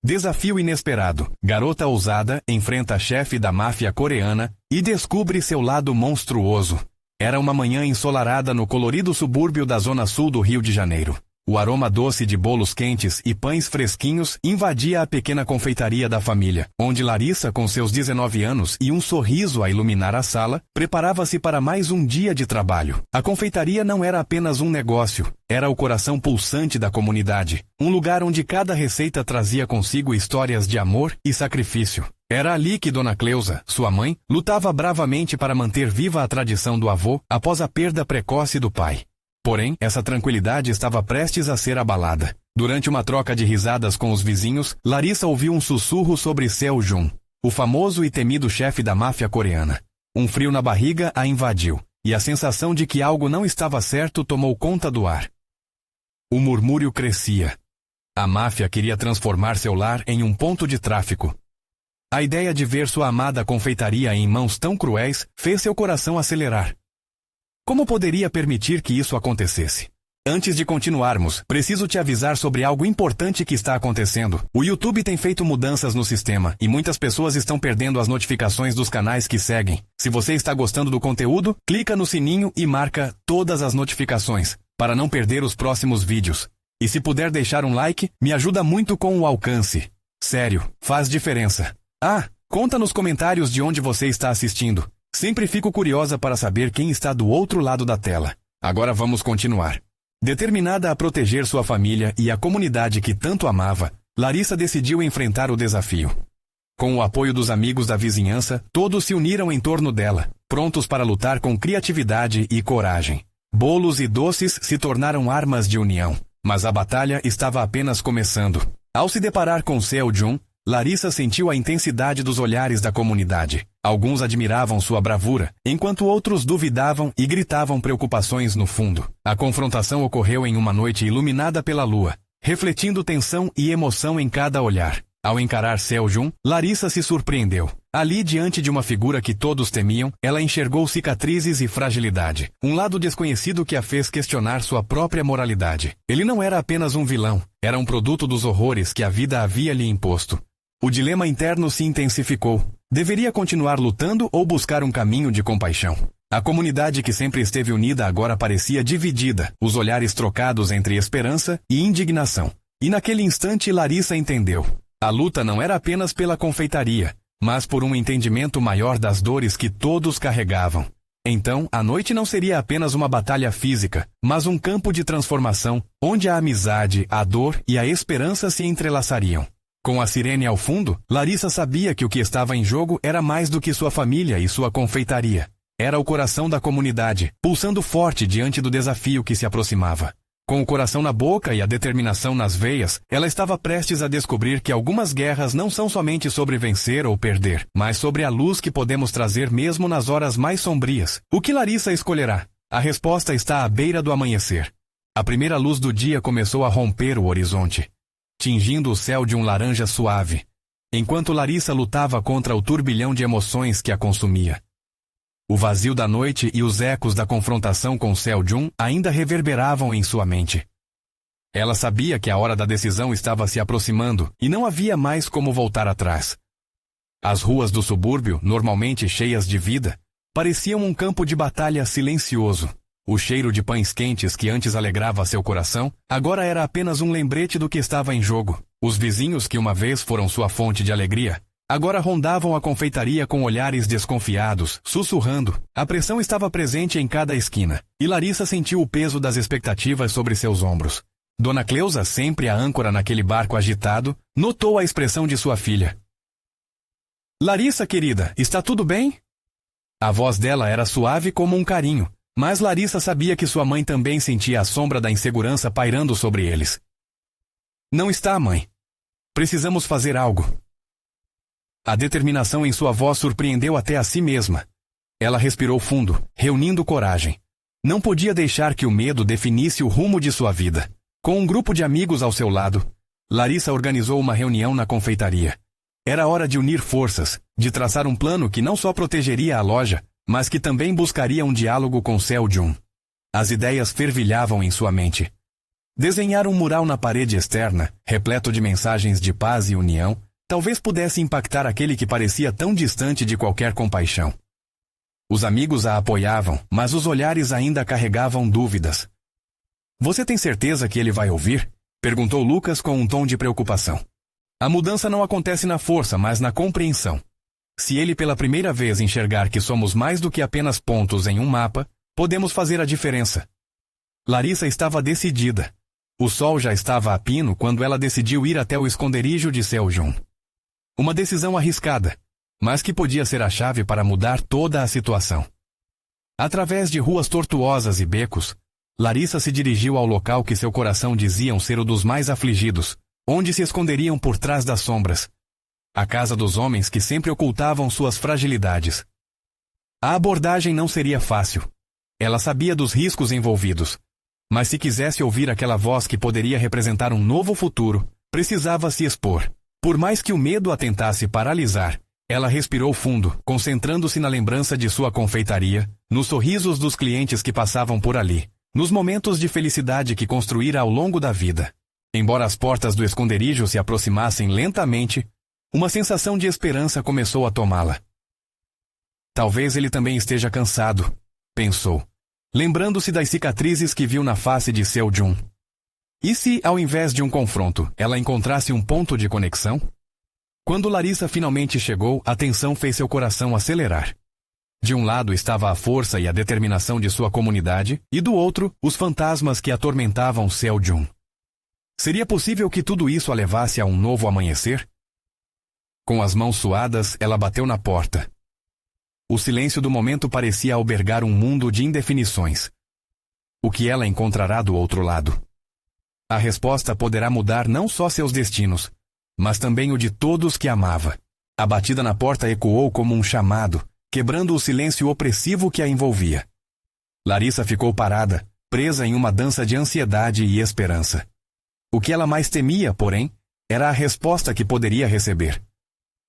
Desafio inesperado. Garota ousada enfrenta a chefe da máfia coreana e descobre seu lado monstruoso. Era uma manhã ensolarada no colorido subúrbio da zona sul do Rio de Janeiro. O aroma doce de bolos quentes e pães fresquinhos invadia a pequena confeitaria da família, onde Larissa, com seus 19 anos e um sorriso a iluminar a sala, preparava-se para mais um dia de trabalho. A confeitaria não era apenas um negócio, era o coração pulsante da comunidade, um lugar onde cada receita trazia consigo histórias de amor e sacrifício. Era ali que Dona Cleusa, sua mãe, lutava bravamente para manter viva a tradição do avô após a perda precoce do pai. Porém, essa tranquilidade estava prestes a ser abalada. Durante uma troca de risadas com os vizinhos, Larissa ouviu um sussurro sobre Seo Jun, o famoso e temido chefe da máfia coreana. Um frio na barriga a invadiu, e a sensação de que algo não estava certo tomou conta do ar. O murmúrio crescia. A máfia queria transformar seu lar em um ponto de tráfico. A ideia de ver sua amada confeitaria em mãos tão cruéis fez seu coração acelerar. Como poderia permitir que isso acontecesse? Antes de continuarmos, preciso te avisar sobre algo importante que está acontecendo. O YouTube tem feito mudanças no sistema e muitas pessoas estão perdendo as notificações dos canais que seguem. Se você está gostando do conteúdo, clica no sininho e marca todas as notificações, para não perder os próximos vídeos. E se puder deixar um like, me ajuda muito com o alcance. Sério, faz diferença. Conta nos comentários de onde você está assistindo. Sempre fico curiosa para saber quem está do outro lado da tela. Agora vamos continuar. Determinada a proteger sua família e a comunidade que tanto amava, Larissa decidiu enfrentar o desafio. Com o apoio dos amigos da vizinhança, todos se uniram em torno dela, prontos para lutar com criatividade e coragem. Bolos e doces se tornaram armas de união, mas a batalha estava apenas começando. Ao se deparar com Seo Jun, Larissa sentiu a intensidade dos olhares da comunidade. Alguns admiravam sua bravura, enquanto outros duvidavam e gritavam preocupações no fundo. A confrontação ocorreu em uma noite iluminada pela lua, refletindo tensão e emoção em cada olhar. Ao encarar Seo Jun, Larissa se surpreendeu. Ali, diante de uma figura que todos temiam, ela enxergou cicatrizes e fragilidade. Um lado desconhecido que a fez questionar sua própria moralidade. Ele não era apenas um vilão, era um produto dos horrores que a vida havia lhe imposto. O dilema interno se intensificou. Deveria continuar lutando ou buscar um caminho de compaixão? A comunidade que sempre esteve unida agora parecia dividida, os olhares trocados entre esperança e indignação. E naquele instante Larissa entendeu. A luta não era apenas pela confeitaria, mas por um entendimento maior das dores que todos carregavam. Então, a noite não seria apenas uma batalha física, mas um campo de transformação, onde a amizade, a dor e a esperança se entrelaçariam. Com a sirene ao fundo, Larissa sabia que o que estava em jogo era mais do que sua família e sua confeitaria. Era o coração da comunidade, pulsando forte diante do desafio que se aproximava. Com o coração na boca e a determinação nas veias, ela estava prestes a descobrir que algumas guerras não são somente sobre vencer ou perder, mas sobre a luz que podemos trazer mesmo nas horas mais sombrias. O que Larissa escolherá? A resposta está à beira do amanhecer. A primeira luz do dia começou a romper o horizonte, tingindo o céu de um laranja suave, enquanto Larissa lutava contra o turbilhão de emoções que a consumia. O vazio da noite e os ecos da confrontação com Seo Jun ainda reverberavam em sua mente. Ela sabia que a hora da decisão estava se aproximando e não havia mais como voltar atrás. As ruas do subúrbio, normalmente cheias de vida, pareciam um campo de batalha silencioso. O cheiro de pães quentes que antes alegrava seu coração, agora era apenas um lembrete do que estava em jogo. Os vizinhos que uma vez foram sua fonte de alegria, agora rondavam a confeitaria com olhares desconfiados, sussurrando. A pressão estava presente em cada esquina, e Larissa sentiu o peso das expectativas sobre seus ombros. Dona Cleusa, sempre a âncora naquele barco agitado, notou a expressão de sua filha. "Larissa, querida, está tudo bem?" A voz dela era suave como um carinho, mas Larissa sabia que sua mãe também sentia a sombra da insegurança pairando sobre eles. "Não está, mãe. Precisamos fazer algo." A determinação em sua voz surpreendeu até a si mesma. Ela respirou fundo, reunindo coragem. Não podia deixar que o medo definisse o rumo de sua vida. Com um grupo de amigos ao seu lado, Larissa organizou uma reunião na confeitaria. Era hora de unir forças, de traçar um plano que não só protegeria a loja, mas que também buscaria um diálogo com Seo Jun. As ideias fervilhavam em sua mente. Desenhar um mural na parede externa, repleto de mensagens de paz e união, talvez pudesse impactar aquele que parecia tão distante de qualquer compaixão. Os amigos a apoiavam, mas os olhares ainda carregavam dúvidas. Você tem certeza que ele vai ouvir? Perguntou Lucas com um tom de preocupação. A mudança não acontece na força, mas na compreensão. Se ele pela primeira vez enxergar que somos mais do que apenas pontos em um mapa, podemos fazer a diferença. Larissa estava decidida. O sol já estava a pino quando ela decidiu ir até o esconderijo de Seoljun. Uma decisão arriscada, mas que podia ser a chave para mudar toda a situação. Através de ruas tortuosas e becos, Larissa se dirigiu ao local que seu coração diziam ser o dos mais afligidos, onde se esconderiam por trás das sombras. A casa dos homens que sempre ocultavam suas fragilidades. A abordagem não seria fácil. Ela sabia dos riscos envolvidos. Mas se quisesse ouvir aquela voz que poderia representar um novo futuro, precisava se expor. Por mais que o medo a tentasse paralisar, ela respirou fundo, concentrando-se na lembrança de sua confeitaria, nos sorrisos dos clientes que passavam por ali, nos momentos de felicidade que construíra ao longo da vida. Embora as portas do esconderijo se aproximassem lentamente, uma sensação de esperança começou a tomá-la. Talvez ele também esteja cansado, pensou, lembrando-se das cicatrizes que viu na face de Seoljun. E se, ao invés de um confronto, ela encontrasse um ponto de conexão? Quando Larissa finalmente chegou, a tensão fez seu coração acelerar. De um lado estava a força e a determinação de sua comunidade, e do outro, os fantasmas que atormentavam Seoljun. Seria possível que tudo isso a levasse a um novo amanhecer? Com as mãos suadas, ela bateu na porta. O silêncio do momento parecia albergar um mundo de indefinições. O que ela encontrará do outro lado? A resposta poderá mudar não só seus destinos, mas também o de todos que amava. A batida na porta ecoou como um chamado, quebrando o silêncio opressivo que a envolvia. Larissa ficou parada, presa em uma dança de ansiedade e esperança. O que ela mais temia, porém, era a resposta que poderia receber.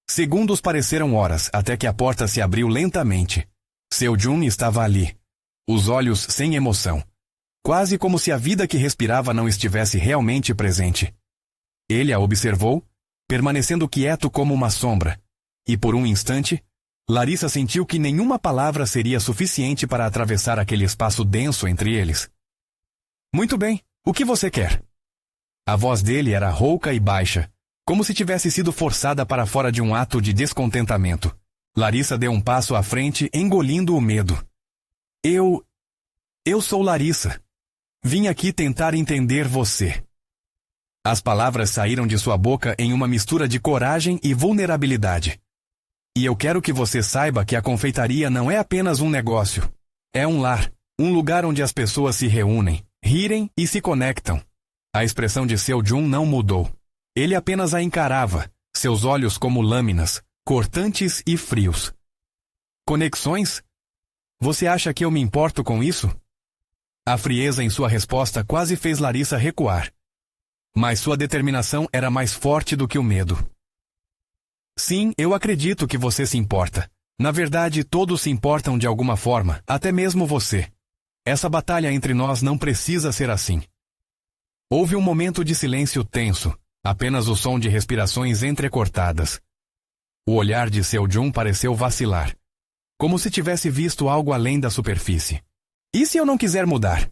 Segundos pareceram horas, até que a porta se abriu lentamente. Seoljun estava ali, os olhos sem emoção, quase como se a vida que respirava não estivesse realmente presente. Ele a observou, permanecendo quieto como uma sombra, e por um instante, Larissa sentiu que nenhuma palavra seria suficiente para atravessar aquele espaço denso entre eles. Muito bem, o que você quer? A voz dele era rouca e baixa, como se tivesse sido forçada para fora de um ato de descontentamento. Larissa deu um passo à frente, engolindo o medo. Eu sou Larissa. Vim aqui tentar entender você. As palavras saíram de sua boca em uma mistura de coragem e vulnerabilidade. E eu quero que você saiba que a confeitaria não é apenas um negócio. É um lar, um lugar onde as pessoas se reúnem, rirem e se conectam. A expressão de Seoljun não mudou. Ele apenas a encarava, seus olhos como lâminas, cortantes e frios. Conexões? Você acha que eu me importo com isso? A frieza em sua resposta quase fez Larissa recuar. Mas sua determinação era mais forte do que o medo. Sim, eu acredito que você se importa. Na verdade, todos se importam de alguma forma, até mesmo você. Essa batalha entre nós não precisa ser assim. Houve um momento de silêncio tenso. Apenas o som de respirações entrecortadas. O olhar de Seoljun pareceu vacilar, como se tivesse visto algo além da superfície. E se eu não quiser mudar?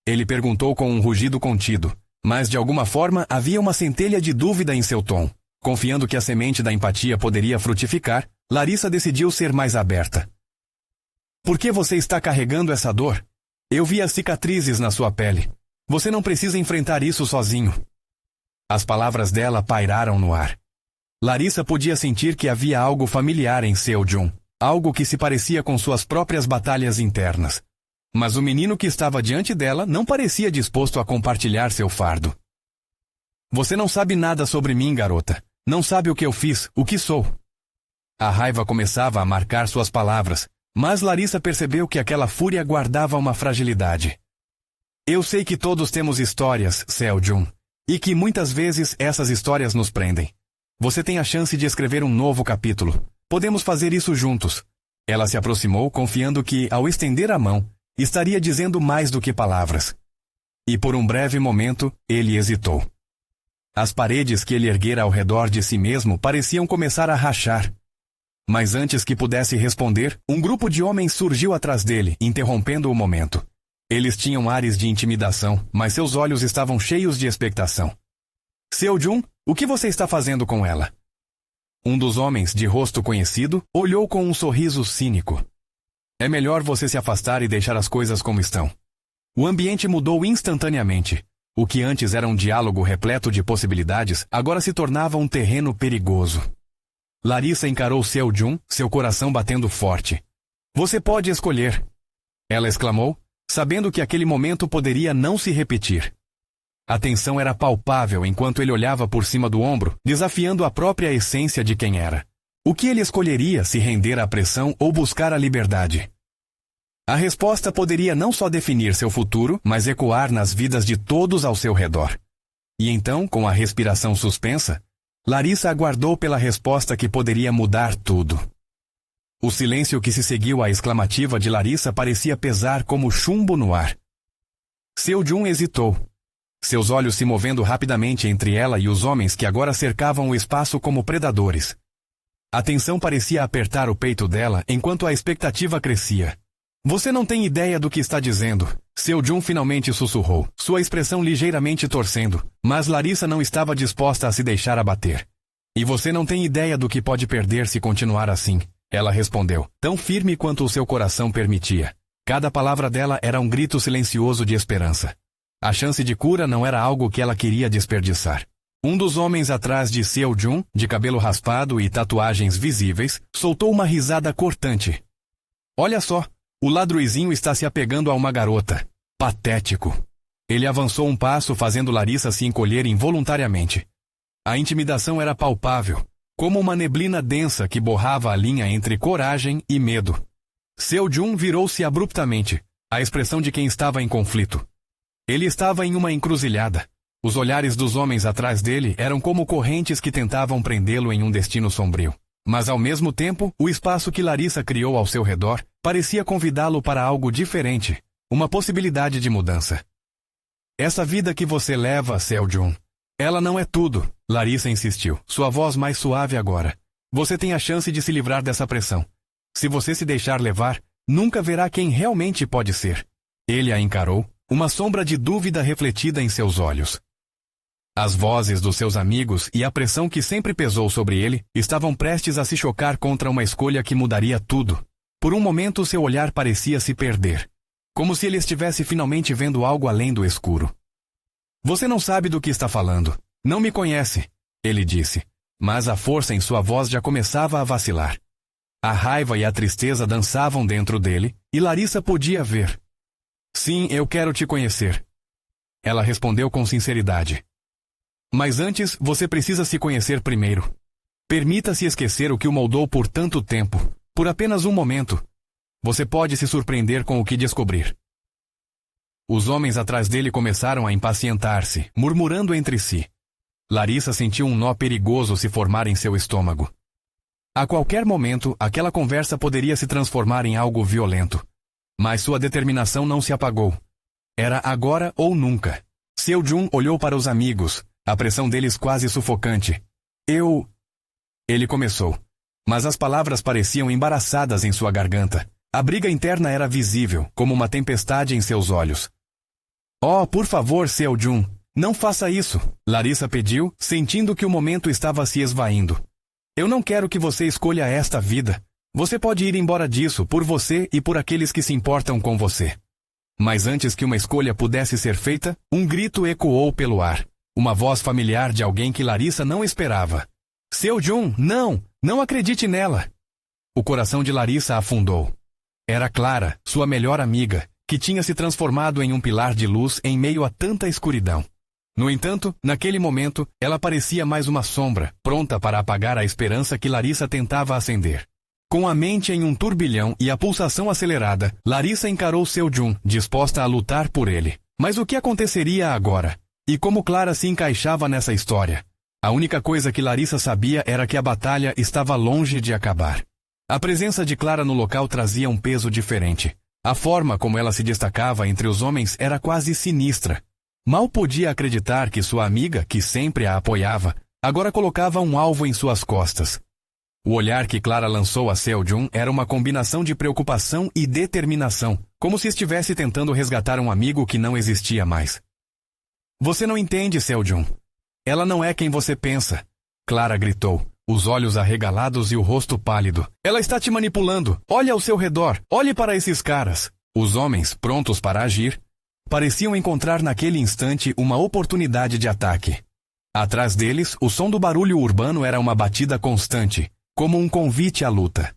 Ele perguntou com um rugido contido, mas de alguma forma havia uma centelha de dúvida em seu tom. Confiando que a semente da empatia poderia frutificar, Larissa decidiu ser mais aberta. Por que você está carregando essa dor? Eu vi as cicatrizes na sua pele. Você não precisa enfrentar isso sozinho. As palavras dela pairaram no ar. Larissa podia sentir que havia algo familiar em Seoljun, algo que se parecia com suas próprias batalhas internas. Mas o menino que estava diante dela não parecia disposto a compartilhar seu fardo. Você não sabe nada sobre mim, garota. Não sabe o que eu fiz, o que sou. A raiva começava a marcar suas palavras, mas Larissa percebeu que aquela fúria guardava uma fragilidade. Eu sei que todos temos histórias, Seoljun. E que muitas vezes essas histórias nos prendem. Você tem a chance de escrever um novo capítulo. Podemos fazer isso juntos. Ela se aproximou, confiando que, ao estender a mão, estaria dizendo mais do que palavras. E por um breve momento, ele hesitou. As paredes que ele erguera ao redor de si mesmo pareciam começar a rachar. Mas antes que pudesse responder, um grupo de homens surgiu atrás dele, interrompendo o momento. Eles tinham ares de intimidação, mas seus olhos estavam cheios de expectação. Seo-jun, o que você está fazendo com ela? Um dos homens, de rosto conhecido, olhou com um sorriso cínico. É melhor você se afastar e deixar as coisas como estão. O ambiente mudou instantaneamente. O que antes era um diálogo repleto de possibilidades, agora se tornava um terreno perigoso. Larissa encarou Seo-jun, seu coração batendo forte. Você pode escolher. Ela exclamou, sabendo que aquele momento poderia não se repetir. A tensão era palpável enquanto ele olhava por cima do ombro, desafiando a própria essência de quem era. O que ele escolheria, se render à pressão ou buscar a liberdade? A resposta poderia não só definir seu futuro, mas ecoar nas vidas de todos ao seu redor. E então, com a respiração suspensa, Larissa aguardou pela resposta que poderia mudar tudo. O silêncio que se seguiu à exclamativa de Larissa parecia pesar como chumbo no ar. Seo-jun hesitou, seus olhos se movendo rapidamente entre ela e os homens que agora cercavam o espaço como predadores. A tensão parecia apertar o peito dela enquanto a expectativa crescia. Você não tem ideia do que está dizendo. Seo-jun finalmente sussurrou, sua expressão ligeiramente torcendo, mas Larissa não estava disposta a se deixar abater. E você não tem ideia do que pode perder se continuar assim, ela respondeu, tão firme quanto o seu coração permitia. Cada palavra dela era um grito silencioso de esperança. A chance de cura não era algo que ela queria desperdiçar. Um dos homens atrás de Seo-jun, de cabelo raspado e tatuagens visíveis, soltou uma risada cortante. Olha só! O ladruizinho está se apegando a uma garota. Patético. Ele avançou um passo, fazendo Larissa se encolher involuntariamente. A intimidação era palpável, como uma neblina densa que borrava a linha entre coragem e medo. Seo-jun virou-se abruptamente, a expressão de quem estava em conflito. Ele estava em uma encruzilhada. Os olhares dos homens atrás dele eram como correntes que tentavam prendê-lo em um destino sombrio. Mas ao mesmo tempo, o espaço que Larissa criou ao seu redor parecia convidá-lo para algo diferente, uma possibilidade de mudança. Essa vida que você leva, Seo-jun, ela não é tudo, Larissa insistiu, sua voz mais suave agora. Você tem a chance de se livrar dessa pressão. Se você se deixar levar, nunca verá quem realmente pode ser. Ele a encarou, uma sombra de dúvida refletida em seus olhos. As vozes dos seus amigos e a pressão que sempre pesou sobre ele estavam prestes a se chocar contra uma escolha que mudaria tudo. Por um momento seu olhar parecia se perder, como se ele estivesse finalmente vendo algo além do escuro. Você não sabe do que está falando. Não me conhece, ele disse, mas a força em sua voz já começava a vacilar. A raiva e a tristeza dançavam dentro dele, e Larissa podia ver. Sim, eu quero te conhecer. Ela respondeu com sinceridade. Mas antes, você precisa se conhecer primeiro. Permita-se esquecer o que o moldou por tanto tempo, por apenas um momento. Você pode se surpreender com o que descobrir. Os homens atrás dele começaram a impacientar-se, murmurando entre si. Larissa sentiu um nó perigoso se formar em seu estômago. A qualquer momento, aquela conversa poderia se transformar em algo violento. Mas sua determinação não se apagou. Era agora ou nunca. Seo-jun olhou para os amigos, a pressão deles quase sufocante. Ele começou. Mas as palavras pareciam embaraçadas em sua garganta. A briga interna era visível, como uma tempestade em seus olhos. Oh, por favor, Seo-jun, não faça isso, Larissa pediu, sentindo que o momento estava se esvaindo. Eu não quero que você escolha esta vida. Você pode ir embora disso, por você e por aqueles que se importam com você. Mas antes que uma escolha pudesse ser feita, um grito ecoou pelo ar. Uma voz familiar de alguém que Larissa não esperava. Seo-jun, não! Não acredite nela! O coração de Larissa afundou. Era Clara, sua melhor amiga, que tinha se transformado em um pilar de luz em meio a tanta escuridão. No entanto, naquele momento, ela parecia mais uma sombra, pronta para apagar a esperança que Larissa tentava acender. Com a mente em um turbilhão e a pulsação acelerada, Larissa encarou Seo-jun, disposta a lutar por ele. Mas o que aconteceria agora? E como Clara se encaixava nessa história? A única coisa que Larissa sabia era que a batalha estava longe de acabar. A presença de Clara no local trazia um peso diferente. A forma como ela se destacava entre os homens era quase sinistra. Mal podia acreditar que sua amiga, que sempre a apoiava, agora colocava um alvo em suas costas. O olhar que Clara lançou a Seo-jun era uma combinação de preocupação e determinação, como se estivesse tentando resgatar um amigo que não existia mais. Você não entende, Seo-jun. Ela não é quem você pensa, Clara gritou, os olhos arregalados e o rosto pálido. Ela está te manipulando. Olhe ao seu redor. Olhe para esses caras. Os homens, prontos para agir, pareciam encontrar naquele instante uma oportunidade de ataque. Atrás deles, o som do barulho urbano era uma batida constante, como um convite à luta.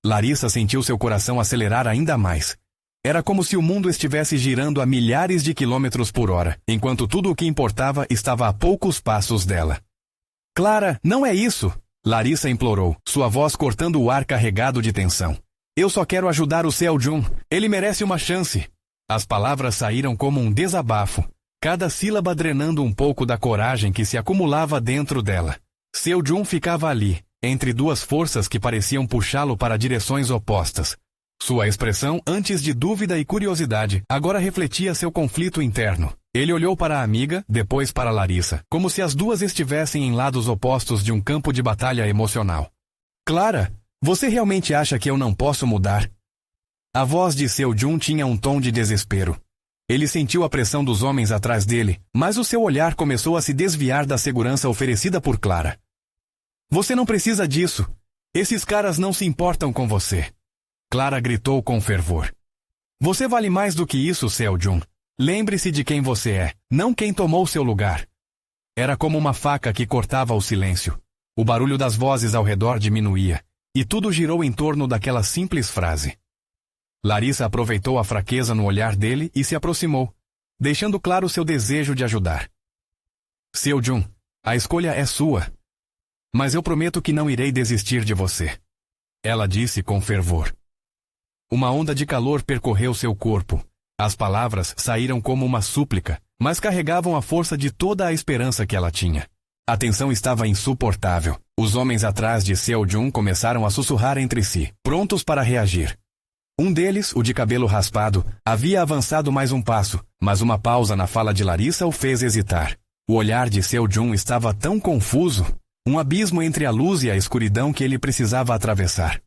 Larissa sentiu seu coração acelerar ainda mais. Era como se o mundo estivesse girando a milhares de quilômetros por hora, enquanto tudo o que importava estava a poucos passos dela. Clara, não é isso! Larissa implorou, sua voz cortando o ar carregado de tensão. Eu só quero ajudar o Seo-jun. Ele merece uma chance. As palavras saíram como um desabafo, cada sílaba drenando um pouco da coragem que se acumulava dentro dela. Seo-jun ficava ali, entre duas forças que pareciam puxá-lo para direções opostas. Sua expressão, antes de dúvida e curiosidade, agora refletia seu conflito interno. Ele olhou para a amiga, depois para Larissa, como se as duas estivessem em lados opostos de um campo de batalha emocional. Clara, você realmente acha que eu não posso mudar? A voz de Seo-jun tinha um tom de desespero. Ele sentiu a pressão dos homens atrás dele, mas o seu olhar começou a se desviar da segurança oferecida por Clara. Você não precisa disso. Esses caras não se importam com você. Clara gritou com fervor. Você vale mais do que isso, Seo-jun. Lembre-se de quem você é, não quem tomou seu lugar. Era como uma faca que cortava o silêncio. O barulho das vozes ao redor diminuía, e tudo girou em torno daquela simples frase. Larissa aproveitou a fraqueza no olhar dele e se aproximou, deixando claro seu desejo de ajudar. Seo-jun, a escolha é sua. Mas eu prometo que não irei desistir de você. Ela disse com fervor. Uma onda de calor percorreu seu corpo. As palavras saíram como uma súplica, mas carregavam a força de toda a esperança que ela tinha. A tensão estava insuportável. Os homens atrás de Seo-jun começaram a sussurrar entre si, prontos para reagir. Um deles, o de cabelo raspado, havia avançado mais um passo, mas uma pausa na fala de Larissa o fez hesitar. O olhar de Seo-jun estava tão confuso, um abismo entre a luz e a escuridão que ele precisava atravessar.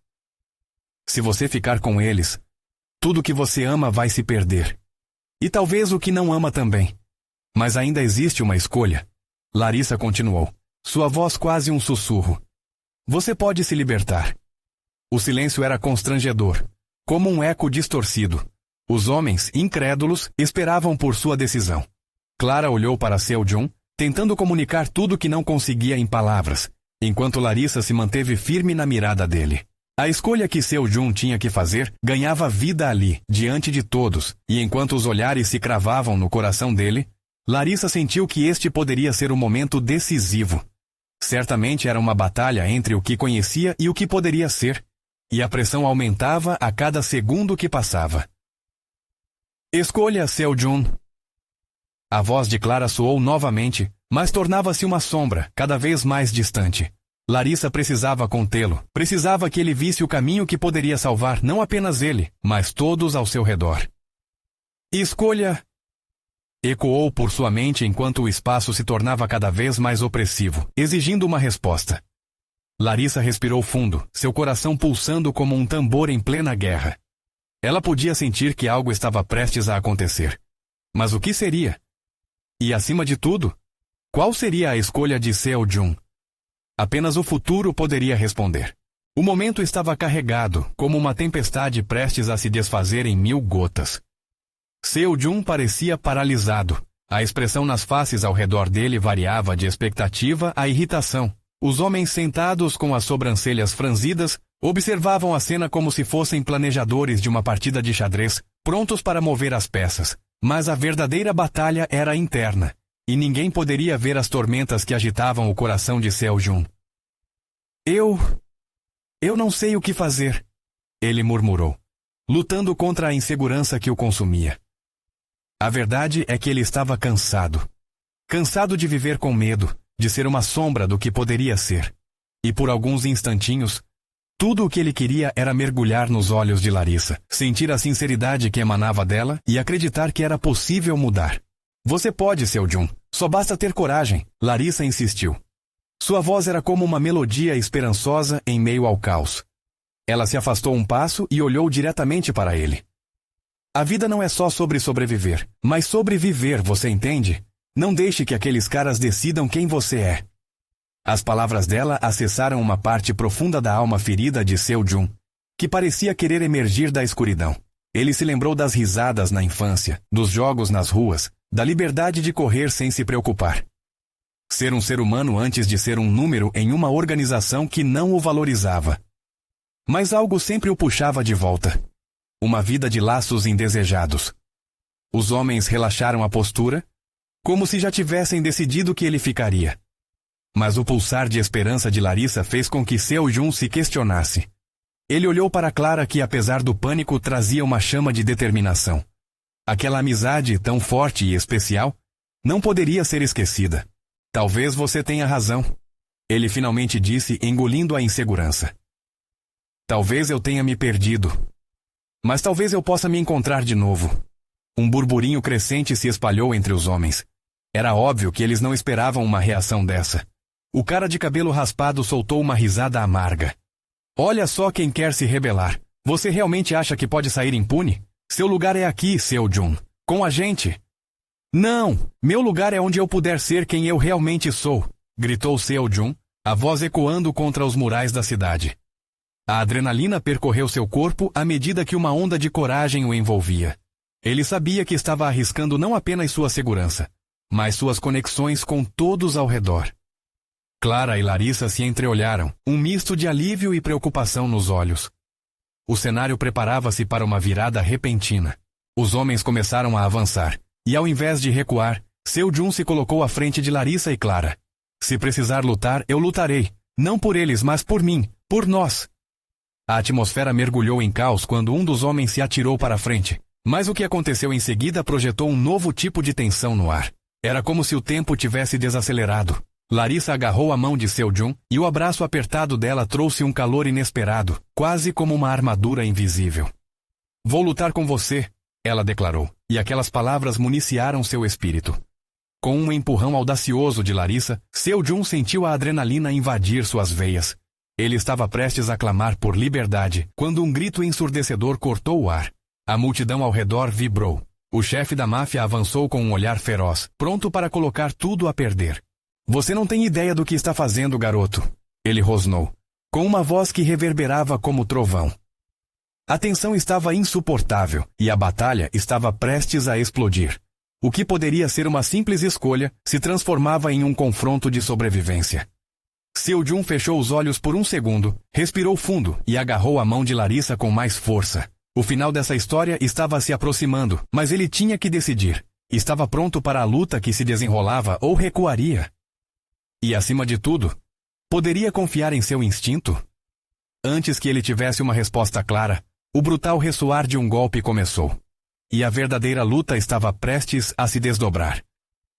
Se você ficar com eles, tudo que você ama vai se perder. E talvez o que não ama também. Mas ainda existe uma escolha. Larissa continuou, sua voz quase um sussurro. Você pode se libertar. O silêncio era constrangedor, como um eco distorcido. Os homens, incrédulos, esperavam por sua decisão. Clara olhou para Seo-jun, tentando comunicar tudo que não conseguia em palavras, enquanto Larissa se manteve firme na mirada dele. A escolha que Seo-jun tinha que fazer ganhava vida ali, diante de todos, e enquanto os olhares se cravavam no coração dele, Larissa sentiu que este poderia ser o momento decisivo. Certamente era uma batalha entre o que conhecia e o que poderia ser, e a pressão aumentava a cada segundo que passava. Escolha, Seo-jun. A voz de Clara soou novamente, mas tornava-se uma sombra, cada vez mais distante. Larissa precisava contê-lo, precisava que ele visse o caminho que poderia salvar não apenas ele, mas todos ao seu redor. Escolha... Ecoou por sua mente enquanto o espaço se tornava cada vez mais opressivo, exigindo uma resposta. Larissa respirou fundo, seu coração pulsando como um tambor em plena guerra. Ela podia sentir que algo estava prestes a acontecer. Mas o que seria? E acima de tudo, qual seria a escolha de Seo-jun? Apenas o futuro poderia responder. O momento estava carregado, como uma tempestade prestes a se desfazer em 1000 gotas. Seo-jun parecia paralisado. A expressão nas faces ao redor dele variava de expectativa a irritação. Os homens sentados com as sobrancelhas franzidas observavam a cena como se fossem planejadores de uma partida de xadrez, prontos para mover as peças. Mas a verdadeira batalha era interna, e ninguém poderia ver as tormentas que agitavam o coração de Seo-jun. Eu não sei o que fazer, ele murmurou, lutando contra a insegurança que o consumia. A verdade é que ele estava cansado. Cansado de viver com medo, de ser uma sombra do que poderia ser. E por alguns instantinhos, tudo o que ele queria era mergulhar nos olhos de Larissa, sentir a sinceridade que emanava dela e acreditar que era possível mudar. Você pode, Seo-jun. Só basta ter coragem, Larissa insistiu. Sua voz era como uma melodia esperançosa em meio ao caos. Ela se afastou um passo e olhou diretamente para ele. A vida não é só sobre sobreviver, mas sobre viver, você entende? Não deixe que aqueles caras decidam quem você é. As palavras dela acessaram uma parte profunda da alma ferida de Seo-jun, que parecia querer emergir da escuridão. Ele se lembrou das risadas na infância, dos jogos nas ruas, da liberdade de correr sem se preocupar. Ser um ser humano antes de ser um número em uma organização que não o valorizava. Mas algo sempre o puxava de volta. Uma vida de laços indesejados. Os homens relaxaram a postura, como se já tivessem decidido que ele ficaria. Mas o pulsar de esperança de Larissa fez com que Seo-jun se questionasse. Ele olhou para Clara que, apesar do pânico, trazia uma chama de determinação. Aquela amizade tão forte e especial não poderia ser esquecida. Talvez você tenha razão, ele finalmente disse, engolindo a insegurança. Talvez eu tenha me perdido. Mas talvez eu possa me encontrar de novo. Um burburinho crescente se espalhou entre os homens. Era óbvio que eles não esperavam uma reação dessa. O cara de cabelo raspado soltou uma risada amarga. Olha só quem quer se rebelar. Você realmente acha que pode sair impune? Seu lugar é aqui, Seo-jun. Com a gente. Não! Meu lugar é onde eu puder ser quem eu realmente sou, gritou Seo-jun, a voz ecoando contra os murais da cidade. A adrenalina percorreu seu corpo à medida que uma onda de coragem o envolvia. Ele sabia que estava arriscando não apenas sua segurança, mas suas conexões com todos ao redor. Clara e Larissa se entreolharam, um misto de alívio e preocupação nos olhos. O cenário preparava-se para uma virada repentina. Os homens começaram a avançar. E ao invés de recuar, Seo-jun se colocou à frente de Larissa e Clara. Se precisar lutar, eu lutarei. Não por eles, mas por mim, por nós. A atmosfera mergulhou em caos quando um dos homens se atirou para a frente. Mas o que aconteceu em seguida projetou um novo tipo de tensão no ar. Era como se o tempo tivesse desacelerado. Larissa agarrou a mão de Seo-jun e o abraço apertado dela trouxe um calor inesperado, quase como uma armadura invisível. Vou lutar com você, ela declarou, e aquelas palavras municiaram seu espírito. Com um empurrão audacioso de Larissa, Seo-jun sentiu a adrenalina invadir suas veias. Ele estava prestes a clamar por liberdade, quando um grito ensurdecedor cortou o ar. A multidão ao redor vibrou. O chefe da máfia avançou com um olhar feroz, pronto para colocar tudo a perder. Você não tem ideia do que está fazendo, garoto, ele rosnou, com uma voz que reverberava como trovão. A tensão estava insuportável e a batalha estava prestes a explodir. O que poderia ser uma simples escolha se transformava em um confronto de sobrevivência. Seo-jun fechou os olhos por um segundo, respirou fundo e agarrou a mão de Larissa com mais força. O final dessa história estava se aproximando, mas ele tinha que decidir. Estava pronto para a luta que se desenrolava ou recuaria? E, acima de tudo, poderia confiar em seu instinto? Antes que ele tivesse uma resposta clara, o brutal ressoar de um golpe começou. E a verdadeira luta estava prestes a se desdobrar.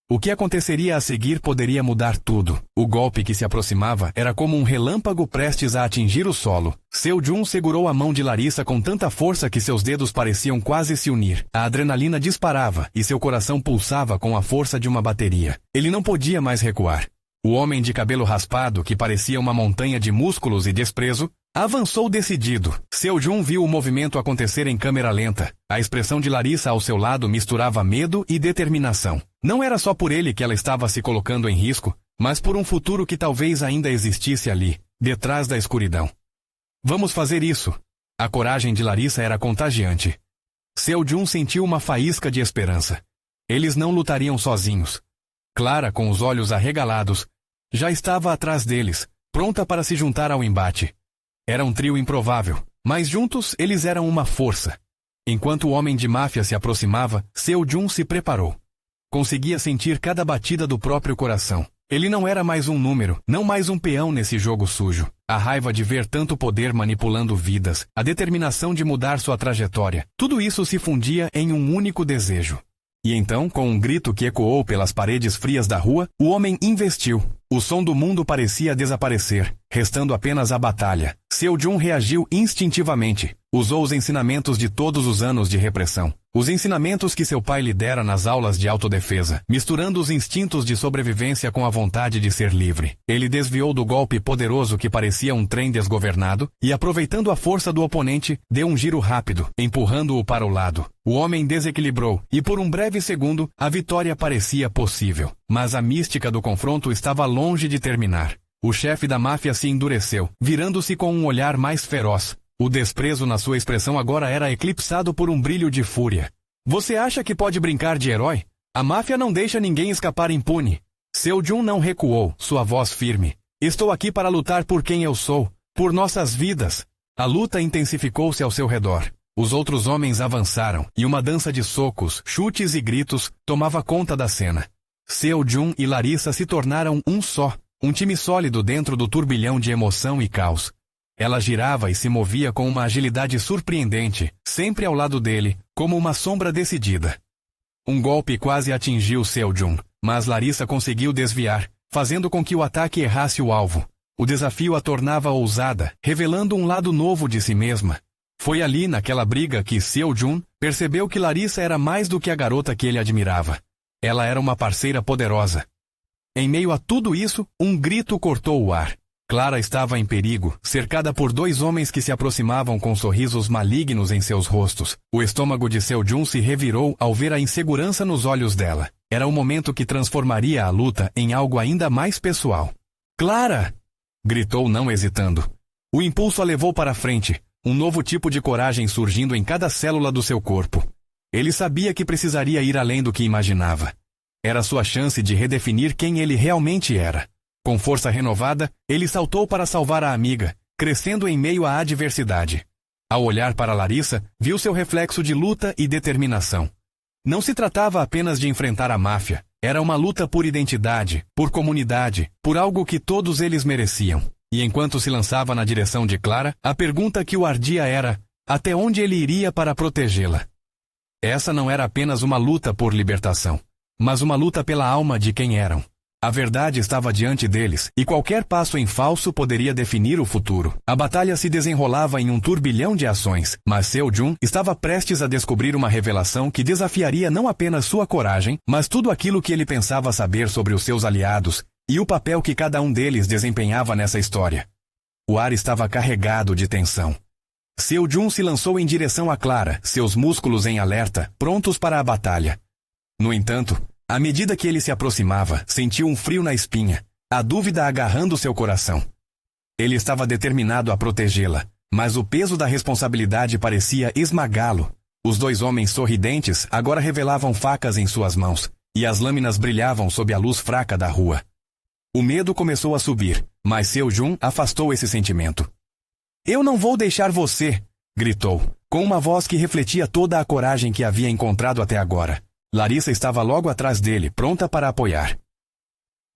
O que aconteceria a seguir poderia mudar tudo. O golpe que se aproximava era como um relâmpago prestes a atingir o solo. Seo-jun segurou a mão de Larissa com tanta força que seus dedos pareciam quase se unir. A adrenalina disparava e seu coração pulsava com a força de uma bateria. Ele não podia mais recuar. O homem de cabelo raspado, que parecia uma montanha de músculos e desprezo, avançou decidido. Seo-jun viu o movimento acontecer em câmera lenta. A expressão de Larissa ao seu lado misturava medo e determinação. Não era só por ele que ela estava se colocando em risco, mas por um futuro que talvez ainda existisse ali, detrás da escuridão. Vamos fazer isso. A coragem de Larissa era contagiante. Seo-jun sentiu uma faísca de esperança. Eles não lutariam sozinhos. Clara, com os olhos arregalados, já estava atrás deles, pronta para se juntar ao embate. Era um trio improvável, mas juntos eles eram uma força. Enquanto o homem de máfia se aproximava, Seo-jun se preparou. Conseguia sentir cada batida do próprio coração. Ele não era mais um número, não mais um peão nesse jogo sujo. A raiva de ver tanto poder manipulando vidas, a determinação de mudar sua trajetória, tudo isso se fundia em um único desejo. E então, com um grito que ecoou pelas paredes frias da rua, o homem investiu. O som do mundo parecia desaparecer, restando apenas a batalha. Seo-jun reagiu instintivamente. Usou os ensinamentos de todos os anos de repressão. Os ensinamentos que seu pai lhe dera nas aulas de autodefesa, misturando os instintos de sobrevivência com a vontade de ser livre. Ele desviou do golpe poderoso que parecia um trem desgovernado e, aproveitando a força do oponente, deu um giro rápido, empurrando-o para o lado. O homem desequilibrou e, por um breve segundo, a vitória parecia possível. Mas a mística do confronto estava longe de terminar. O chefe da máfia se endureceu, virando-se com um olhar mais feroz. O desprezo na sua expressão agora era eclipsado por um brilho de fúria. Você acha que pode brincar de herói? A máfia não deixa ninguém escapar impune. Seo-jun não recuou, sua voz firme. Estou aqui para lutar por quem eu sou, por nossas vidas. A luta intensificou-se ao seu redor. Os outros homens avançaram, e uma dança de socos, chutes e gritos tomava conta da cena. Seo-jun e Larissa se tornaram um só, um time sólido dentro do turbilhão de emoção e caos. Ela girava e se movia com uma agilidade surpreendente, sempre ao lado dele, como uma sombra decidida. Um golpe quase atingiu Seo-jun, mas Larissa conseguiu desviar, fazendo com que o ataque errasse o alvo. O desafio a tornava ousada, revelando um lado novo de si mesma. Foi ali, naquela briga, que Seo-jun percebeu que Larissa era mais do que a garota que ele admirava. Ela era uma parceira poderosa. Em meio a tudo isso, um grito cortou o ar. Clara estava em perigo, cercada por dois homens que se aproximavam com sorrisos malignos em seus rostos. O estômago de Seo-jun se revirou ao ver a insegurança nos olhos dela. Era o momento que transformaria a luta em algo ainda mais pessoal. "Clara!" gritou, não hesitando. O impulso a levou para frente, um novo tipo de coragem surgindo em cada célula do seu corpo. Ele sabia que precisaria ir além do que imaginava. Era sua chance de redefinir quem ele realmente era. Com força renovada, ele saltou para salvar a amiga, crescendo em meio à adversidade. Ao olhar para Larissa, viu seu reflexo de luta e determinação. Não se tratava apenas de enfrentar a máfia. Era uma luta por identidade, por comunidade, por algo que todos eles mereciam. E enquanto se lançava na direção de Clara, a pergunta que o ardia era: até onde ele iria para protegê-la? Essa não era apenas uma luta por libertação, mas uma luta pela alma de quem eram. A verdade estava diante deles, e qualquer passo em falso poderia definir o futuro. A batalha se desenrolava em um turbilhão de ações, mas Seo-jun estava prestes a descobrir uma revelação que desafiaria não apenas sua coragem, mas tudo aquilo que ele pensava saber sobre os seus aliados, e o papel que cada um deles desempenhava nessa história. O ar estava carregado de tensão. Seo-jun se lançou em direção a Clara, seus músculos em alerta, prontos para a batalha. No entanto, à medida que ele se aproximava, sentiu um frio na espinha, a dúvida agarrando seu coração. Ele estava determinado a protegê-la, mas o peso da responsabilidade parecia esmagá-lo. Os dois homens sorridentes agora revelavam facas em suas mãos, e as lâminas brilhavam sob a luz fraca da rua. O medo começou a subir, mas Seo-jun afastou esse sentimento. "Eu não vou deixar você!" gritou, com uma voz que refletia toda a coragem que havia encontrado até agora. Larissa estava logo atrás dele, pronta para apoiar.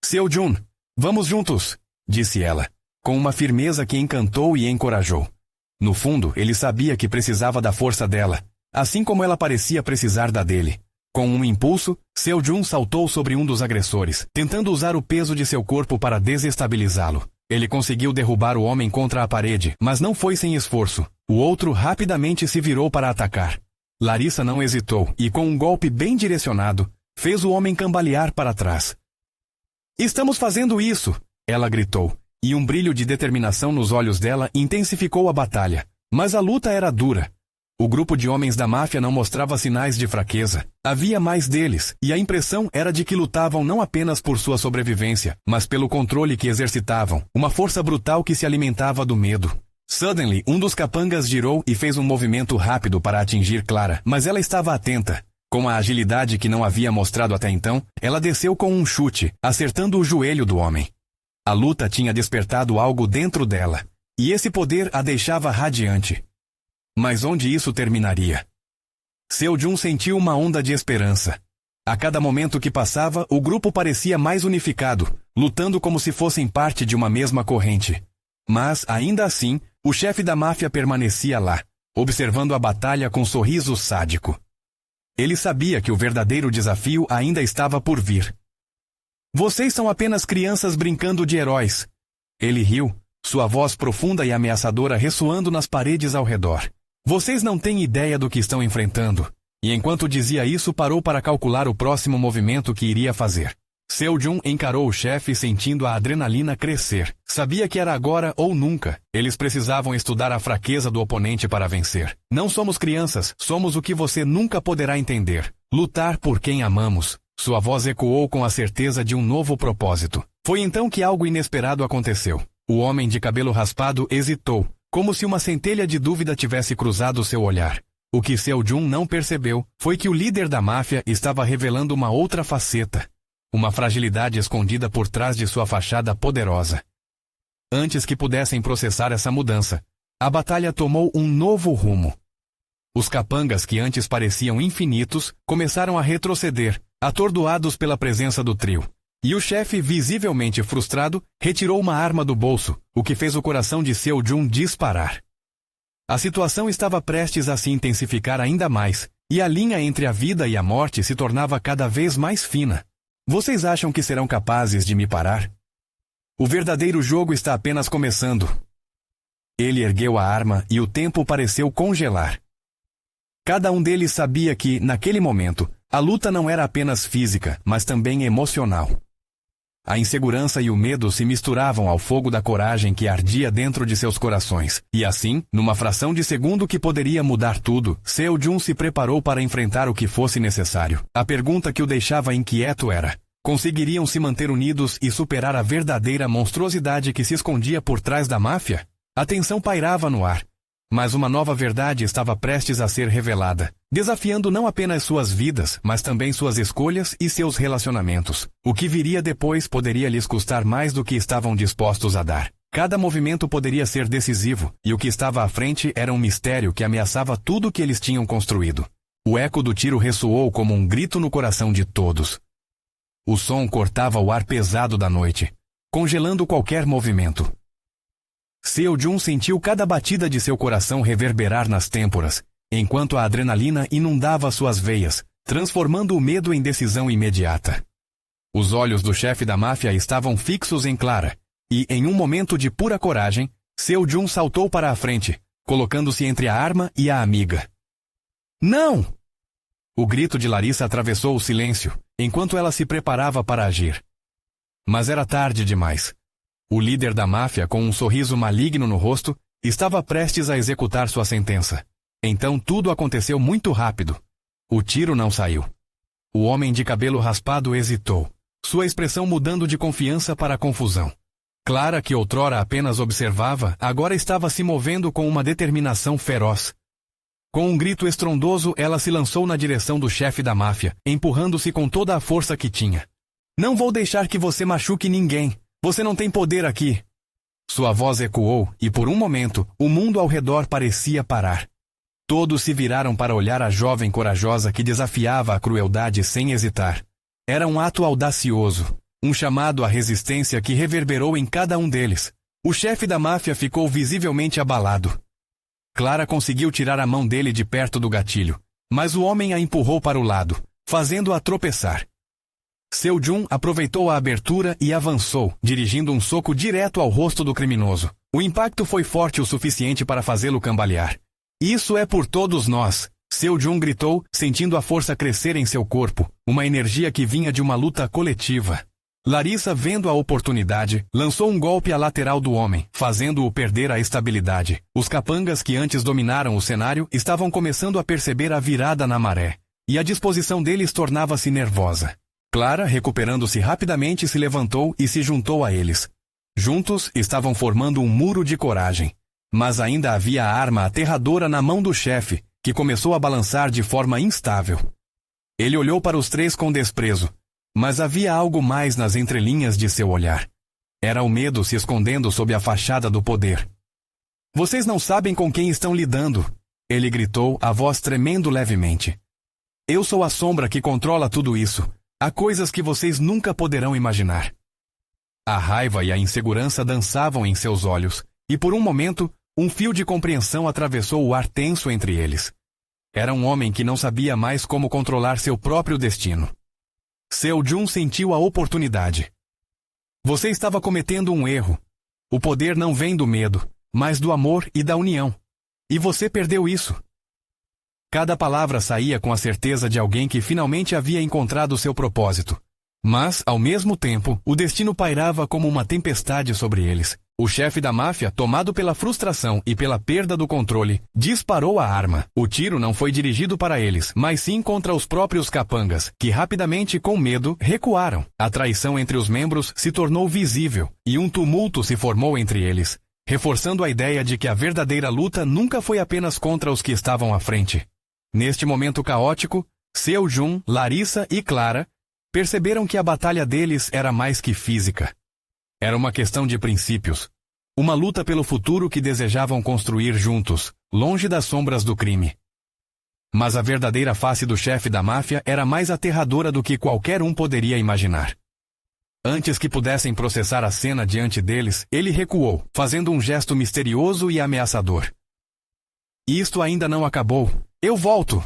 "Seo-jun, vamos juntos!" disse ela, com uma firmeza que encantou e encorajou. No fundo, ele sabia que precisava da força dela, assim como ela parecia precisar da dele. Com um impulso, Seo-jun saltou sobre um dos agressores, tentando usar o peso de seu corpo para desestabilizá-lo. Ele conseguiu derrubar o homem contra a parede, mas não foi sem esforço. O outro rapidamente se virou para atacar. Larissa não hesitou e, com um golpe bem direcionado, fez o homem cambalear para trás. "Estamos fazendo isso!" ela gritou, e um brilho de determinação nos olhos dela intensificou a batalha. Mas a luta era dura. O grupo de homens da máfia não mostrava sinais de fraqueza. Havia mais deles, e a impressão era de que lutavam não apenas por sua sobrevivência, mas pelo controle que exercitavam, uma força brutal que se alimentava do medo. Suddenly, um dos capangas girou e fez um movimento rápido para atingir Clara, mas ela estava atenta. Com a agilidade que não havia mostrado até então, ela desceu com um chute, acertando o joelho do homem. A luta tinha despertado algo dentro dela, e esse poder a deixava radiante. Mas onde isso terminaria? Seo-jun sentiu uma onda de esperança. A cada momento que passava, o grupo parecia mais unificado, lutando como se fossem parte de uma mesma corrente. Mas, ainda assim, o chefe da máfia permanecia lá, observando a batalha com um sorriso sádico. Ele sabia que o verdadeiro desafio ainda estava por vir. "Vocês são apenas crianças brincando de heróis." Ele riu, sua voz profunda e ameaçadora ressoando nas paredes ao redor. Vocês não têm ideia do que estão enfrentando. E enquanto dizia isso, parou para calcular o próximo movimento que iria fazer. Seo-jun encarou o chefe sentindo a adrenalina crescer. Sabia que era agora ou nunca. Eles precisavam estudar a fraqueza do oponente para vencer. Não somos crianças, somos o que você nunca poderá entender. Lutar por quem amamos. Sua voz ecoou com a certeza de um novo propósito. Foi então que algo inesperado aconteceu. O homem de cabelo raspado hesitou, como se uma centelha de dúvida tivesse cruzado seu olhar. O que Seo-jun não percebeu foi que o líder da máfia estava revelando uma outra faceta. Uma fragilidade escondida por trás de sua fachada poderosa. Antes que pudessem processar essa mudança, a batalha tomou um novo rumo. Os capangas que antes pareciam infinitos começaram a retroceder, atordoados pela presença do trio. E o chefe, visivelmente frustrado, retirou uma arma do bolso, o que fez o coração de Seo-jun disparar. A situação estava prestes a se intensificar ainda mais, e a linha entre a vida e a morte se tornava cada vez mais fina. Vocês acham que serão capazes de me parar? O verdadeiro jogo está apenas começando. Ele ergueu a arma e o tempo pareceu congelar. Cada um deles sabia que, naquele momento, a luta não era apenas física, mas também emocional. A insegurança e o medo se misturavam ao fogo da coragem que ardia dentro de seus corações. E assim, numa fração de segundo que poderia mudar tudo, Seo-jun se preparou para enfrentar o que fosse necessário. A pergunta que o deixava inquieto era: conseguiriam se manter unidos e superar a verdadeira monstruosidade que se escondia por trás da máfia? A tensão pairava no ar. Mas uma nova verdade estava prestes a ser revelada, desafiando não apenas suas vidas, mas também suas escolhas e seus relacionamentos. O que viria depois poderia lhes custar mais do que estavam dispostos a dar. Cada movimento poderia ser decisivo, e o que estava à frente era um mistério que ameaçava tudo que eles tinham construído. O eco do tiro ressoou como um grito no coração de todos. O som cortava o ar pesado da noite, congelando qualquer movimento. Seo-jun sentiu cada batida de seu coração reverberar nas têmporas, enquanto a adrenalina inundava suas veias, transformando o medo em decisão imediata. Os olhos do chefe da máfia estavam fixos em Clara, e, em um momento de pura coragem, Seo-jun saltou para a frente, colocando-se entre a arma e a amiga. Não! O grito de Larissa atravessou o silêncio, enquanto ela se preparava para agir. Mas era tarde demais. O líder da máfia, com um sorriso maligno no rosto, estava prestes a executar sua sentença. Então tudo aconteceu muito rápido. O tiro não saiu. O homem de cabelo raspado hesitou, sua expressão mudando de confiança para confusão. Clara, que outrora apenas observava, agora estava se movendo com uma determinação feroz. Com um grito estrondoso, ela se lançou na direção do chefe da máfia, empurrando-se com toda a força que tinha. Não vou deixar que você machuque ninguém. Você não tem poder aqui. Sua voz ecoou, e por um momento, o mundo ao redor parecia parar. Todos se viraram para olhar a jovem corajosa que desafiava a crueldade sem hesitar. Era um ato audacioso, um chamado à resistência que reverberou em cada um deles. O chefe da máfia ficou visivelmente abalado. Clara conseguiu tirar a mão dele de perto do gatilho, mas o homem a empurrou para o lado, fazendo-a tropeçar. Seo-jun aproveitou a abertura e avançou, dirigindo um soco direto ao rosto do criminoso. O impacto foi forte o suficiente para fazê-lo cambalear. Isso é por todos nós, Seo-jun gritou, sentindo a força crescer em seu corpo, uma energia que vinha de uma luta coletiva. Larissa, vendo a oportunidade, lançou um golpe à lateral do homem, fazendo-o perder a estabilidade. Os capangas que antes dominaram o cenário estavam começando a perceber a virada na maré, e a disposição deles tornava-se nervosa. Clara, recuperando-se rapidamente, se levantou e se juntou a eles. Juntos, estavam formando um muro de coragem. Mas ainda havia a arma aterradora na mão do chefe, que começou a balançar de forma instável. Ele olhou para os três com desprezo, mas havia algo mais nas entrelinhas de seu olhar. Era o medo se escondendo sob a fachada do poder. Vocês não sabem com quem estão lidando, ele gritou, a voz tremendo levemente. Eu sou a sombra que controla tudo isso. Há coisas que vocês nunca poderão imaginar. A raiva e a insegurança dançavam em seus olhos, e por um momento, um fio de compreensão atravessou o ar tenso entre eles. Era um homem que não sabia mais como controlar seu próprio destino. Seo-jun sentiu a oportunidade. Você estava cometendo um erro. O poder não vem do medo, mas do amor e da união. E você perdeu isso. Cada palavra saía com a certeza de alguém que finalmente havia encontrado seu propósito. Mas, ao mesmo tempo, o destino pairava como uma tempestade sobre eles. O chefe da máfia, tomado pela frustração e pela perda do controle, disparou a arma. O tiro não foi dirigido para eles, mas sim contra os próprios capangas, que rapidamente, com medo, recuaram. A traição entre os membros se tornou visível, e um tumulto se formou entre eles, reforçando a ideia de que a verdadeira luta nunca foi apenas contra os que estavam à frente. Neste momento caótico, Seo-jun, Larissa e Clara perceberam que a batalha deles era mais que física. Era uma questão de princípios. Uma luta pelo futuro que desejavam construir juntos, longe das sombras do crime. Mas a verdadeira face do chefe da máfia era mais aterradora do que qualquer um poderia imaginar. Antes que pudessem processar a cena diante deles, ele recuou, fazendo um gesto misterioso e ameaçador. Isto ainda não acabou. Eu volto!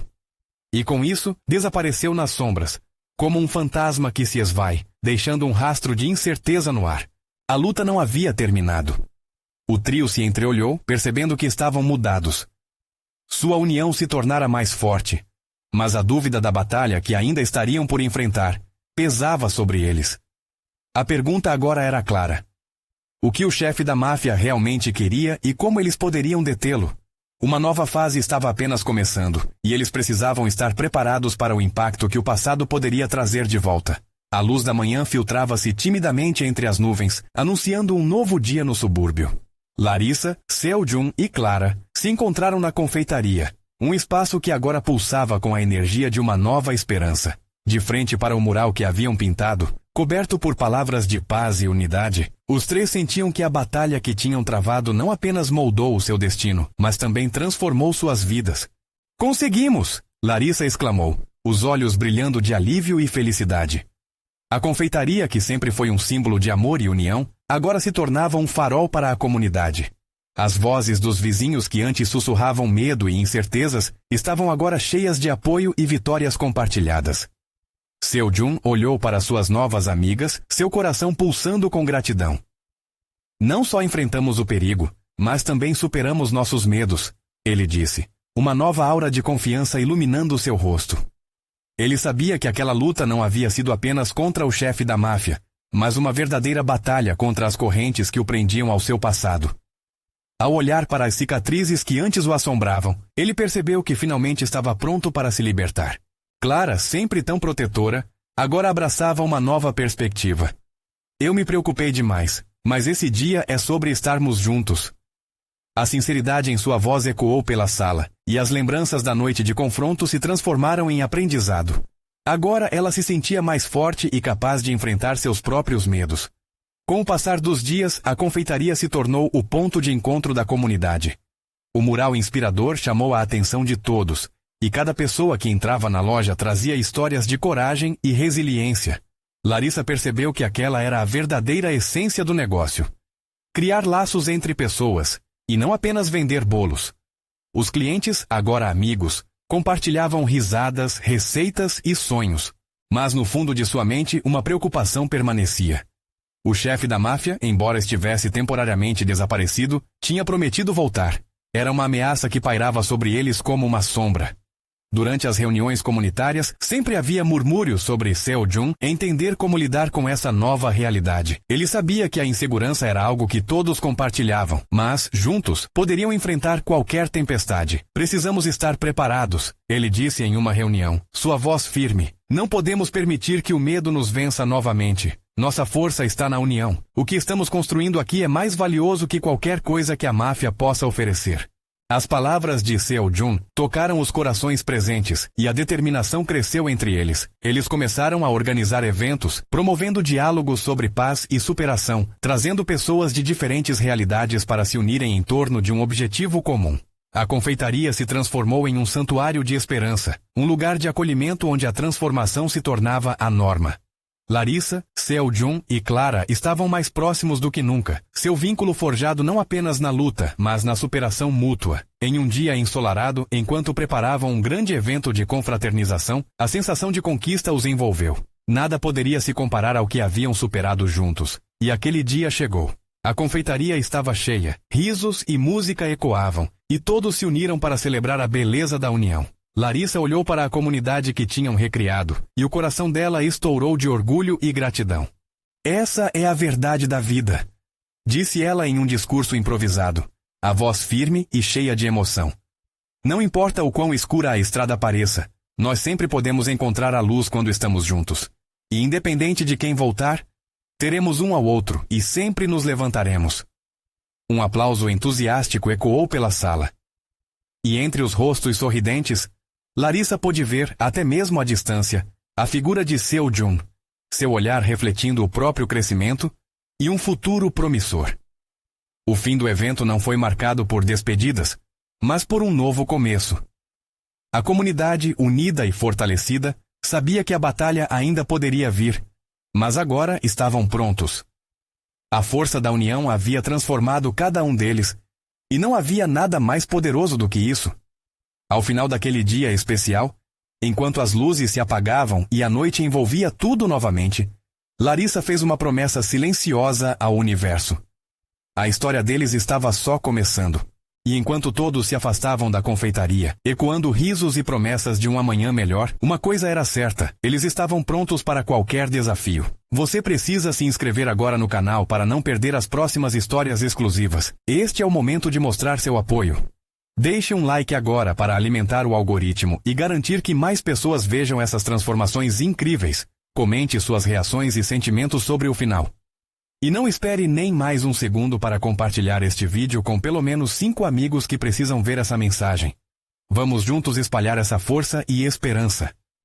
E com isso, desapareceu nas sombras, como um fantasma que se esvai, deixando um rastro de incerteza no ar. A luta não havia terminado. O trio se entreolhou, percebendo que estavam mudados. Sua união se tornara mais forte, mas a dúvida da batalha que ainda estariam por enfrentar pesava sobre eles. A pergunta agora era clara. O que o chefe da máfia realmente queria e como eles poderiam detê-lo? Uma nova fase estava apenas começando, e eles precisavam estar preparados para o impacto que o passado poderia trazer de volta. A luz da manhã filtrava-se timidamente entre as nuvens, anunciando um novo dia no subúrbio. Larissa, Seo-jun e Clara se encontraram na confeitaria, um espaço que agora pulsava com a energia de uma nova esperança. De frente para o mural que haviam pintado, coberto por palavras de paz e unidade, os três sentiam que a batalha que tinham travado não apenas moldou o seu destino, mas também transformou suas vidas. Conseguimos! Larissa exclamou, os olhos brilhando de alívio e felicidade. A confeitaria, que sempre foi um símbolo de amor e união, agora se tornava um farol para a comunidade. As vozes dos vizinhos que antes sussurravam medo e incertezas estavam agora cheias de apoio e vitórias compartilhadas. Seo-jun olhou para suas novas amigas, seu coração pulsando com gratidão. Não só enfrentamos o perigo, mas também superamos nossos medos, ele disse, uma nova aura de confiança iluminando seu rosto. Ele sabia que aquela luta não havia sido apenas contra o chefe da máfia, mas uma verdadeira batalha contra as correntes que o prendiam ao seu passado. Ao olhar para as cicatrizes que antes o assombravam, ele percebeu que finalmente estava pronto para se libertar. Clara, sempre tão protetora, agora abraçava uma nova perspectiva. Eu me preocupei demais, mas esse dia é sobre estarmos juntos. A sinceridade em sua voz ecoou pela sala, e as lembranças da noite de confronto se transformaram em aprendizado. Agora ela se sentia mais forte e capaz de enfrentar seus próprios medos. Com o passar dos dias, a confeitaria se tornou o ponto de encontro da comunidade. O mural inspirador chamou a atenção de todos, e cada pessoa que entrava na loja trazia histórias de coragem e resiliência. Larissa percebeu que aquela era a verdadeira essência do negócio. Criar laços entre pessoas, e não apenas vender bolos. Os clientes, agora amigos, compartilhavam risadas, receitas e sonhos. Mas no fundo de sua mente, uma preocupação permanecia. O chefe da máfia, embora estivesse temporariamente desaparecido, tinha prometido voltar. Era uma ameaça que pairava sobre eles como uma sombra. Durante as reuniões comunitárias, sempre havia murmúrios sobre Seo-jun entender como lidar com essa nova realidade. Ele sabia que a insegurança era algo que todos compartilhavam, mas, juntos, poderiam enfrentar qualquer tempestade. Precisamos estar preparados, ele disse em uma reunião, sua voz firme. Não podemos permitir que o medo nos vença novamente. Nossa força está na união. O que estamos construindo aqui é mais valioso que qualquer coisa que a máfia possa oferecer. As palavras de Seo-jun tocaram os corações presentes, e a determinação cresceu entre eles. Eles começaram a organizar eventos, promovendo diálogos sobre paz e superação, trazendo pessoas de diferentes realidades para se unirem em torno de um objetivo comum. A confeitaria se transformou em um santuário de esperança, um lugar de acolhimento onde a transformação se tornava a norma. Larissa, Seo-jun e Clara estavam mais próximos do que nunca, seu vínculo forjado não apenas na luta, mas na superação mútua. Em um dia ensolarado, enquanto preparavam um grande evento de confraternização, a sensação de conquista os envolveu. Nada poderia se comparar ao que haviam superado juntos. E aquele dia chegou. A confeitaria estava cheia, risos e música ecoavam, e todos se uniram para celebrar a beleza da união. Larissa olhou para a comunidade que tinham recriado, e o coração dela estourou de orgulho e gratidão. Essa é a verdade da vida, disse ela em um discurso improvisado, a voz firme e cheia de emoção. Não importa o quão escura a estrada pareça, nós sempre podemos encontrar a luz quando estamos juntos. E independente de quem voltar, teremos um ao outro e sempre nos levantaremos. Um aplauso entusiástico ecoou pela sala. E entre os rostos sorridentes, Larissa pôde ver, até mesmo à distância, a figura de Seo-jun, seu olhar refletindo o próprio crescimento e um futuro promissor. O fim do evento não foi marcado por despedidas, mas por um novo começo. A comunidade, unida e fortalecida, sabia que a batalha ainda poderia vir, mas agora estavam prontos. A força da união havia transformado cada um deles, e não havia nada mais poderoso do que isso. Ao final daquele dia especial, enquanto as luzes se apagavam e a noite envolvia tudo novamente, Larissa fez uma promessa silenciosa ao universo. A história deles estava só começando. E enquanto todos se afastavam da confeitaria, ecoando risos e promessas de um amanhã melhor, uma coisa era certa, eles estavam prontos para qualquer desafio. Você precisa se inscrever agora no canal para não perder as próximas histórias exclusivas. Este é o momento de mostrar seu apoio. Deixe um like agora para alimentar o algoritmo e garantir que mais pessoas vejam essas transformações incríveis. Comente suas reações e sentimentos sobre o final. E não espere nem mais um segundo para compartilhar este vídeo com pelo menos 5 amigos que precisam ver essa mensagem. Vamos juntos espalhar essa força e esperança.